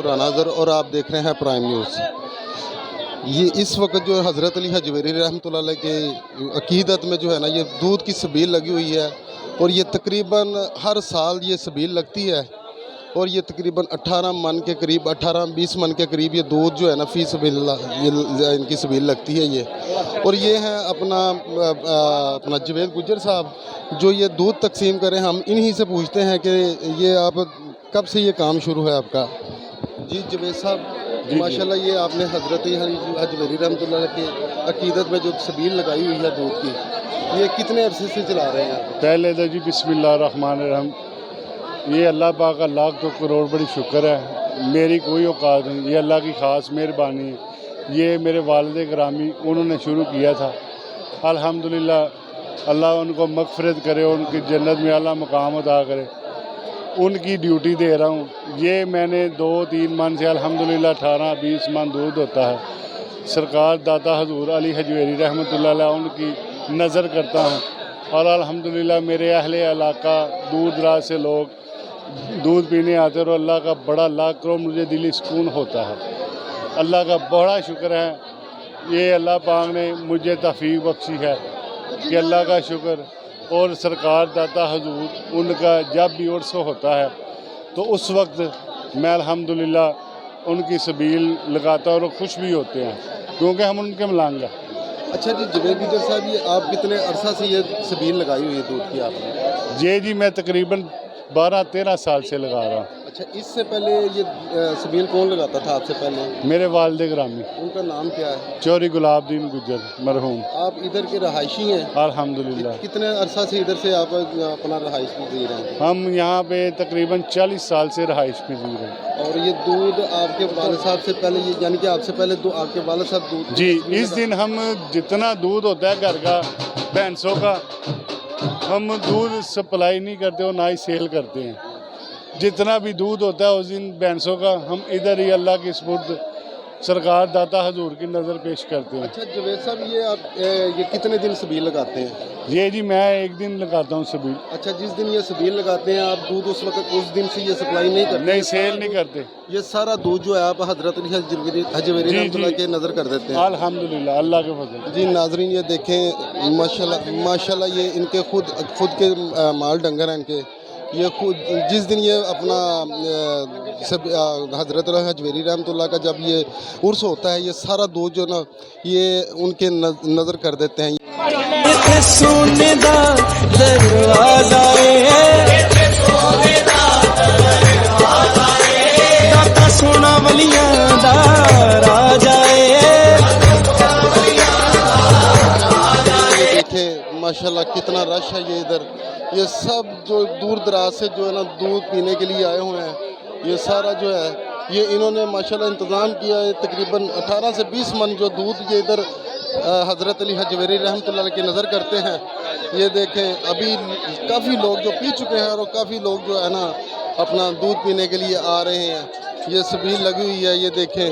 बुरहान नाज़र और आप देख रहे हैं प्राइम न्यूज़। ये इस वक्त जो हज़रत अली हजवेरी रहमतुल्लाह अलैह के अकीदत में जो है ना ये दूध की सबील लगी हुई है और ये तकरीबन हर साल ये सबील लगती है और ये तकरीबन 18 मन के करीब 18-20 मन के करीब ये दूध जो है ना फ़ी सबीलिल्लाह ये इनकी सबील लगती है ये। और ये हैं अपना जवेद गुज्जर साहब जो ये दूध तकसीम करें। हम इन्हीं से पूछते हैं कि ये आप कब से ये काम शुरू है आपका? जी जवेद साहब माशाल्लाह ये आपने हज़रत हजवेरी रहमतुल्लाह अलैह के अकीदत में जो सबील लगाई हुई है दूध की, ये कितने अरसे से चला रहे हैं आप? पहले तो जी बिस्मिल्लाहिर्रहमानिर्रहीम, ये अल्लाह पाक का लाख तो करोड़ बड़ी शुक्र है, मेरी कोई औकात नहीं, ये अल्लाह की ख़ास मेहरबानी है। ये मेरे वालिद गिरामी उन्होंने शुरू किया था। अल्हम्दुलिल्लाह अल्लाह उनको मग़फ़िरत करे, उनकी जन्नत में आला मकाम अता करे। उनकी ड्यूटी दे रहा हूँ। ये मैंने 2-3 मन से अल्हम्दुलिल्लाह 18-20 मन दूध होता है। सरकार दाता हजूर अली हजवेरी रहमतुल्लाह अलैह उनकी नज़र करता हूँ और अल्हम्दुलिल्लाह मेरे अहले इलाका दूर दराज से लोग दूध पीने आते और अल्लाह का बड़ा लाख करोड़ मुझे दिली सुकून होता है। अल्लाह का बड़ा शुक्र है, ये अल्लाह पाक ने मुझे तौफीक बख्शी है कि अल्लाह का शुक्र। और सरकार दाता हजूर उनका जब भी उर्स होता है तो उस वक्त मैं अल्हम्दुलिल्लाह उनकी सबील लगाता हूँ और खुश भी होते हैं क्योंकि हम उनके मलांग हैं। अच्छा जी जवेद गुज्जर साहब ये आप कितने अरसा से ये सबील लगाई हुई है दूध की आपने? जी मैं तकरीबन 12-13 साल से लगा रहा हूँ। अच्छा इससे पहले ये सबील कौन लगाता था आपसे पहले? मेरे वालिद गिरामी। उनका नाम क्या है? चौधरी गुलाबदीन गुज्जर मरहूम। आप इधर के रहायशी हैं? अल्हम्दुलिल्लाह। कितने अरसा से इधर से आप अपना रहाइश पजीर हैं? हम यहाँ पे तकरीबन 40 साल से रहाइश पजीर हैं। और ये दूध आपके वालिद साहब से पहले ये यानी कि आपसे पहले आपके वालिद साहब दूध? जी इस दिन हम जितना दूध होता है घर का भैंसों का हम दूध सप्लाई नहीं करते और ना ही सेल करते हैं। जितना भी दूध होता है उस दिन भैंसों का हम इधर ही अल्लाह की सुपुर्द सरकार दाता हजूर की नज़र पेश करते हैं। अच्छा जवेद साहब ये आप ये कितने दिन सबील लगाते हैं? ये जी मैं एक दिन लगाता हूँ सबील। अच्छा जिस दिन ये सबील लगाते हैं आप दूध उस वक्त उस दिन से ये सप्लाई नहीं करते? नहीं सेल नहीं करते। ये सारा दूध जो है आप हज़रत हजवेरी रहमतुल्लाह के नज़र कर देते हैं? अल्हम्दुलिल्लाह अल्लाह के फजल। जी नाजरीन ये देखें माशाल्लाह ये इनके खुद के माल डंगर हैं इनके। ये खुद जिस दिन ये अपना सब हज़रत हजवेरी रहमतुल्लाह का जब ये उर्स होता है ये सारा दूध जो ना ये उनके नज़र कर देते हैं। देखें माशाल्लाह कितना रश है ये इधर। ये सब जो दूर दराज से जो है ना दूध पीने के लिए आए हुए हैं ये सारा जो है ये इन्होंने माशाल्लाह इंतज़ाम किया है। तकरीबन 18 से 20 मन जो दूध ये इधर हज़रत अली हजवेरी रहमतुल्लाह अलैह की नज़र करते हैं। ये देखें अभी काफ़ी लोग जो पी चुके हैं और काफ़ी लोग जो है ना अपना दूध पीने के लिए आ रहे हैं। ये सबील लगी हुई है ये देखें।